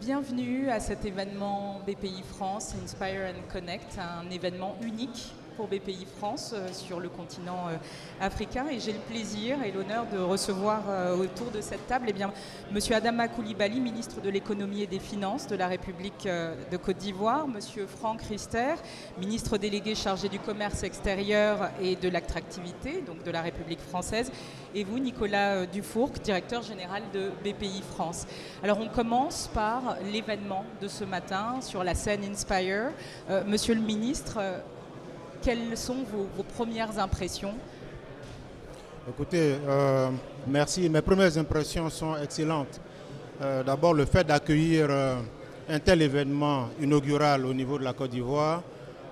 Bienvenue à cet événement BPI France Inspire and Connect, un événement unique pour BPI France sur le continent africain. Et j'ai le plaisir et l'honneur de recevoir autour de cette table Monsieur Adama Coulibaly, ministre de l'économie et des finances de la République de Côte d'Ivoire, Monsieur Franck Riester, ministre délégué chargé du commerce extérieur et de l'attractivité, donc de la République française, et vous, Nicolas Dufourcq, directeur général de BPI France. Alors on commence par l'événement de ce matin sur la scène Inspire. Monsieur le ministre, quelles sont vos premières impressions? Écoutez, merci. Mes premières impressions sont excellentes. D'abord, le fait d'accueillir un tel événement inaugural au niveau de la Côte d'Ivoire,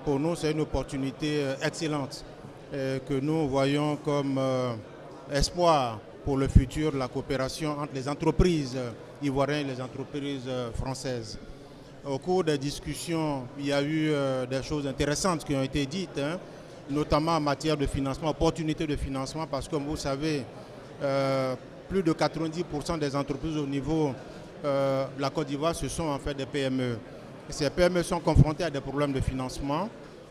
pour nous, c'est une opportunité excellente que nous voyons comme espoir pour le futur de la coopération entre les entreprises ivoiriennes et les entreprises françaises. Au cours des discussions, il y a eu des choses intéressantes qui ont été dites, notamment en matière de financement, opportunités de financement, parce que comme vous savez, plus de 90% des entreprises au niveau de la Côte d'Ivoire, ce sont en fait des PME. Ces PME sont confrontées à des problèmes de financement.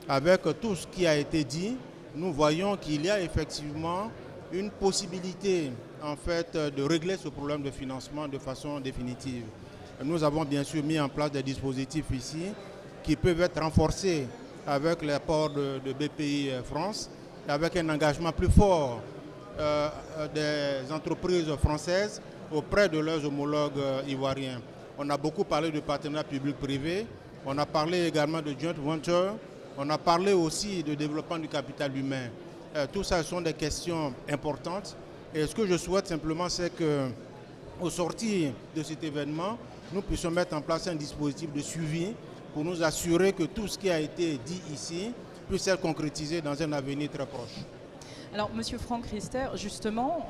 Avec tout ce qui a été dit, nous voyons qu'il y a effectivement une possibilité en fait de régler ce problème de financement de façon définitive. Nous avons bien sûr mis en place des dispositifs ici qui peuvent être renforcés avec l'apport de BPI France, avec un engagement plus fort des entreprises françaises auprès de leurs homologues ivoiriens. On a beaucoup parlé de partenariat public-privé, on a parlé également de joint venture, on a parlé aussi de développement du capital humain. Tout ça sont des questions importantes. Et ce que je souhaite simplement, c'est qu'au sortir de cet événement, nous puissions mettre en place un dispositif de suivi pour nous assurer que tout ce qui a été dit ici puisse être concrétisé dans un avenir très proche. Alors, Monsieur Franck Riester, justement,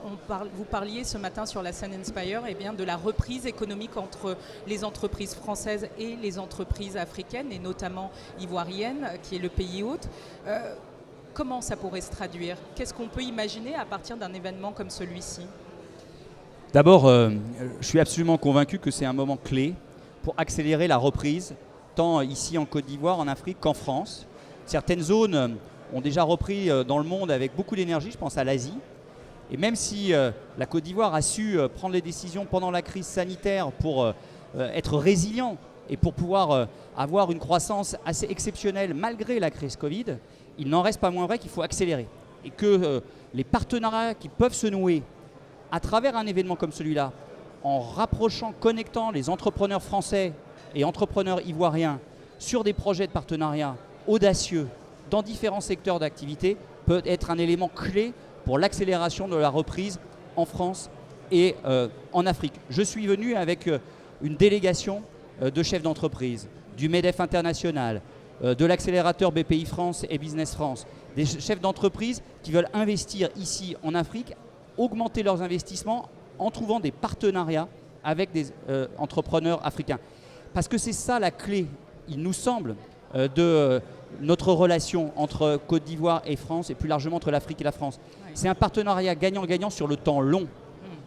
vous parliez ce matin sur la scène Inspire de la reprise économique entre les entreprises françaises et les entreprises africaines, et notamment ivoiriennes, qui est le pays hôte. Comment ça pourrait se traduire? Qu'est-ce qu'on peut imaginer à partir d'un événement comme celui-ci? D'abord, je suis absolument convaincu que c'est un moment clé pour accélérer la reprise, tant ici en Côte d'Ivoire, en Afrique qu'en France. Certaines zones ont déjà repris dans le monde avec beaucoup d'énergie, je pense à l'Asie. Et même si la Côte d'Ivoire a su prendre les décisions pendant la crise sanitaire pour être résilient et pour pouvoir avoir une croissance assez exceptionnelle malgré la crise Covid, il n'en reste pas moins vrai qu'il faut accélérer. Et que les partenariats qui peuvent se nouer à travers un événement comme celui-là, en rapprochant, connectant les entrepreneurs français et entrepreneurs ivoiriens sur des projets de partenariat audacieux dans différents secteurs d'activité, peut être un élément clé pour l'accélération de la reprise en France et en Afrique. Je suis venu avec une délégation de chefs d'entreprise, du MEDEF International, de l'accélérateur BPI France et Business France, des chefs d'entreprise qui veulent investir ici en Afrique, augmenter leurs investissements en trouvant des partenariats avec des entrepreneurs africains. Parce que c'est ça la clé, il nous semble, de notre relation entre Côte d'Ivoire et France et plus largement entre l'Afrique et la France. Oui. C'est un partenariat gagnant-gagnant sur le temps long,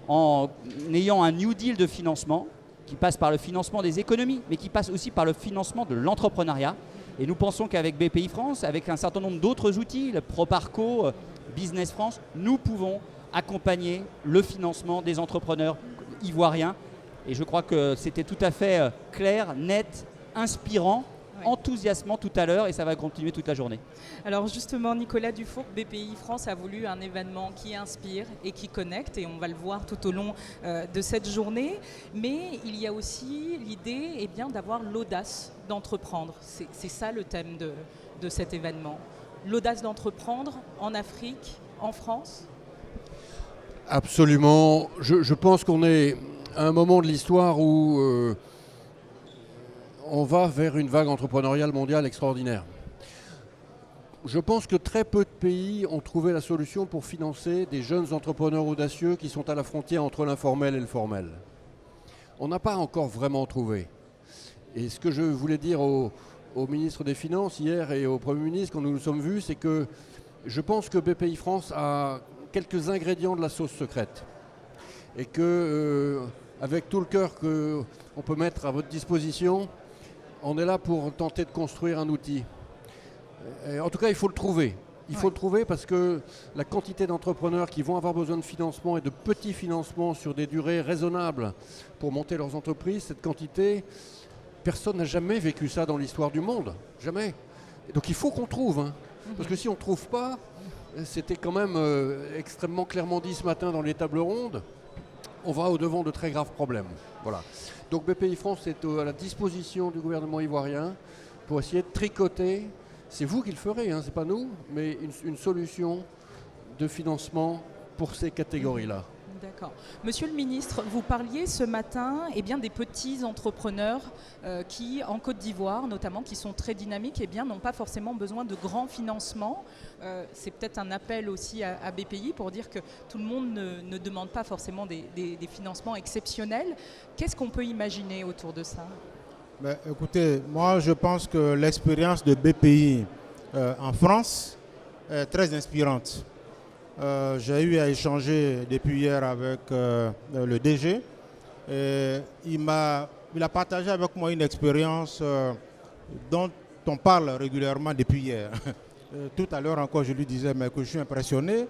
en ayant un New Deal de financement qui passe par le financement des économies, mais qui passe aussi par le financement de l'entrepreneuriat. Et nous pensons qu'avec BPI France, avec un certain nombre d'autres outils, le Proparco, Business France, nous pouvons accompagner le financement des entrepreneurs ivoiriens. Et je crois que c'était tout à fait clair, net, inspirant, enthousiasmant tout à l'heure, et ça va continuer toute la journée. Alors justement, Nicolas Dufourcq, BPI France a voulu un événement qui inspire et qui connecte, et on va le voir tout au long de cette journée. Mais il y a aussi l'idée d'avoir l'audace d'entreprendre. C'est ça le thème de cet événement. L'audace d'entreprendre en Afrique, en France. Absolument. Je pense qu'on est à un moment de l'histoire où on va vers une vague entrepreneuriale mondiale extraordinaire. Je pense que très peu de pays ont trouvé la solution pour financer des jeunes entrepreneurs audacieux qui sont à la frontière entre l'informel et le formel. On n'a pas encore vraiment trouvé. Et ce que je voulais dire au ministre des Finances hier et au Premier ministre quand nous nous sommes vus, c'est que je pense que BPI France a quelques ingrédients de la sauce secrète. Et que avec tout le cœur qu'on peut mettre à votre disposition. On est là pour tenter de construire un outil. Et en tout cas, il faut le trouver. Il faut le trouver parce que la quantité d'entrepreneurs qui vont avoir besoin de financement et de petits financements sur des durées raisonnables pour monter leurs entreprises, cette quantité, personne n'a jamais vécu ça dans l'histoire du monde. Jamais. Et donc il faut qu'on trouve. Hein. Parce que si on ne trouve pas, c'était quand même extrêmement clairement dit ce matin dans les tables rondes, on va au-devant de très graves problèmes. Voilà. Donc BPI France est à la disposition du gouvernement ivoirien pour essayer de tricoter, c'est vous qui le ferez, hein, c'est pas nous, mais une solution de financement pour ces catégories-là. D'accord. Monsieur le ministre, vous parliez ce matin des petits entrepreneurs qui, en Côte d'Ivoire notamment, qui sont très dynamiques, n'ont pas forcément besoin de grands financements. C'est peut-être un appel aussi à BPI pour dire que tout le monde ne demande pas forcément des financements exceptionnels. Qu'est-ce qu'on peut imaginer autour de ça ? Écoutez, moi je pense que l'expérience de BPI en France est très inspirante. J'ai eu à échanger depuis hier avec le DG. Et il a partagé avec moi une expérience dont on parle régulièrement depuis hier. Tout à l'heure encore, je lui disais que je suis impressionné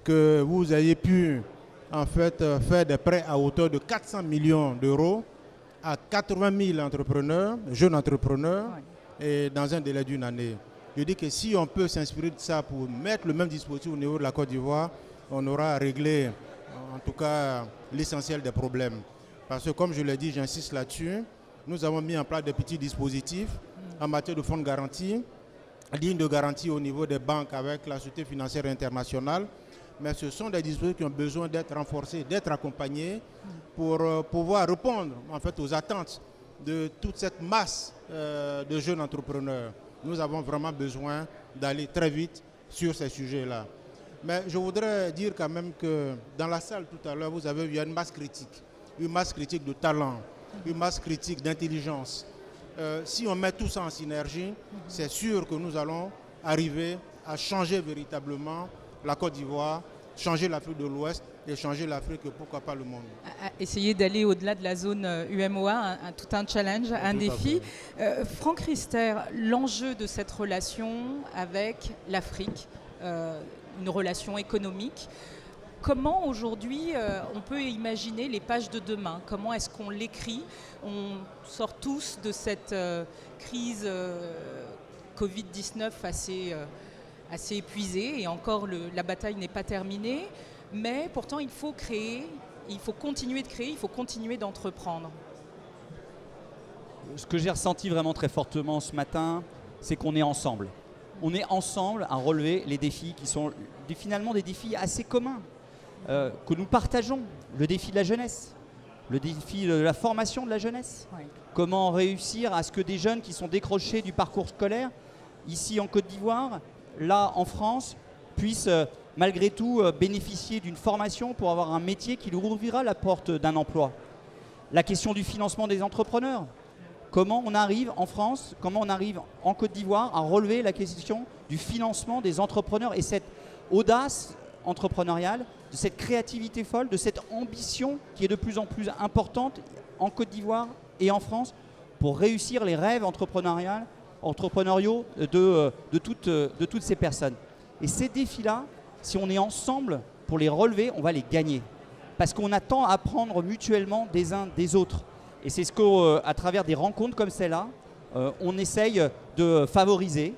que vous ayez pu en fait faire des prêts à hauteur de 400 millions d'euros à 80 000 entrepreneurs, jeunes entrepreneurs, et dans un délai d'une année. Je dis que si on peut s'inspirer de ça pour mettre le même dispositif au niveau de la Côte d'Ivoire, on aura réglé en tout cas l'essentiel des problèmes. Parce que comme je l'ai dit, j'insiste là-dessus, nous avons mis en place des petits dispositifs en matière de fonds de garantie, lignes de garantie au niveau des banques avec la Société financière internationale. Mais ce sont des dispositifs qui ont besoin d'être renforcés, d'être accompagnés pour pouvoir répondre en fait aux attentes de toute cette masse de jeunes entrepreneurs. Nous avons vraiment besoin d'aller très vite sur ces sujets-là. Mais je voudrais dire quand même que dans la salle tout à l'heure, vous avez vu une masse critique de talent, une masse critique d'intelligence. Si on met tout ça en synergie, c'est sûr que nous allons arriver à changer véritablement la Côte d'Ivoire, changer l'Afrique de l'Ouest et changer l'Afrique et pourquoi pas le monde. Essayer d'aller au-delà de la zone UMOA, tout un challenge, un défi. Franck Riester, l'enjeu de cette relation avec l'Afrique, une relation économique, comment aujourd'hui on peut imaginer les pages de demain? Comment est-ce qu'on l'écrit? On sort tous de cette crise Covid-19 assez épuisée et encore la bataille n'est pas terminée. Mais pourtant, il faut créer, il faut continuer de créer, il faut continuer d'entreprendre. Ce que j'ai ressenti vraiment très fortement ce matin, c'est qu'on est ensemble. On est ensemble à relever les défis qui sont finalement des défis assez communs, que nous partageons. Le défi de la jeunesse, le défi de la formation de la jeunesse. Oui. Comment réussir à ce que des jeunes qui sont décrochés du parcours scolaire, ici en Côte d'Ivoire, là en France, puissent malgré tout bénéficier d'une formation pour avoir un métier qui leur ouvrira la porte d'un emploi. La question du financement des entrepreneurs. Comment on arrive en France, comment on arrive en Côte d'Ivoire à relever la question du financement des entrepreneurs et cette audace entrepreneuriale, de cette créativité folle, de cette ambition qui est de plus en plus importante en Côte d'Ivoire et en France pour réussir les rêves entrepreneuriaux de toutes ces personnes. Et ces défis-là, si on est ensemble pour les relever, on va les gagner. Parce qu'on a tant à apprendre mutuellement des uns des autres. Et c'est ce qu'à travers des rencontres comme celle-là, on essaye de favoriser.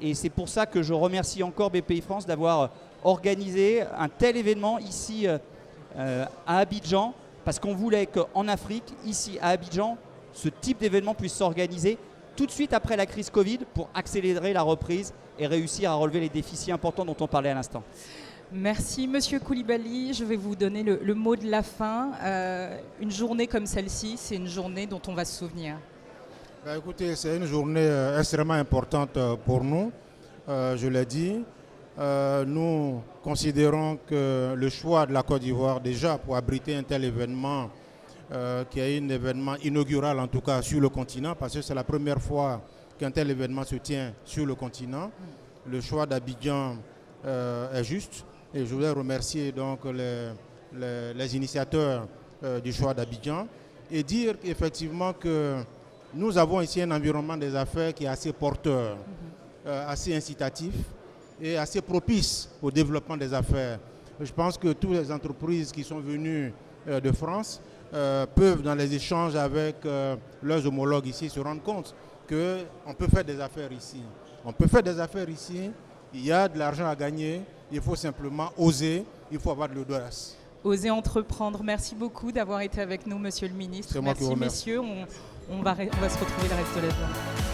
Et c'est pour ça que je remercie encore BPI France d'avoir organisé un tel événement ici à Abidjan. Parce qu'on voulait qu'en Afrique, ici à Abidjan, ce type d'événement puisse s'organiser tout de suite après la crise Covid pour accélérer la reprise et réussir à relever les défis si importants dont on parlait à l'instant. Merci Monsieur Koulibaly, je vais vous donner le mot de la fin. Une journée comme celle-ci, c'est une journée dont on va se souvenir. Écoutez, c'est une journée extrêmement importante pour nous, je l'ai dit. Nous considérons que le choix de la Côte d'Ivoire déjà pour abriter un tel événement, qui est un événement inaugural en tout cas sur le continent, parce que c'est la première fois qu'un tel événement se tient sur le continent. Le choix d'Abidjan est juste et je voudrais remercier donc les initiateurs du choix d'Abidjan et dire effectivement que nous avons ici un environnement des affaires qui est assez porteur, assez incitatif et assez propice au développement des affaires. Je pense que toutes les entreprises qui sont venues de France peuvent, dans les échanges avec leurs homologues ici, se rendre compte qu'on peut faire des affaires ici. On peut faire des affaires ici, il y a de l'argent à gagner, il faut simplement oser, il faut avoir de l'audace. Oser entreprendre. Merci beaucoup d'avoir été avec nous, Monsieur le Ministre. C'est moi qui vous Merci, remercie. messieurs. On va se retrouver le reste de la journée.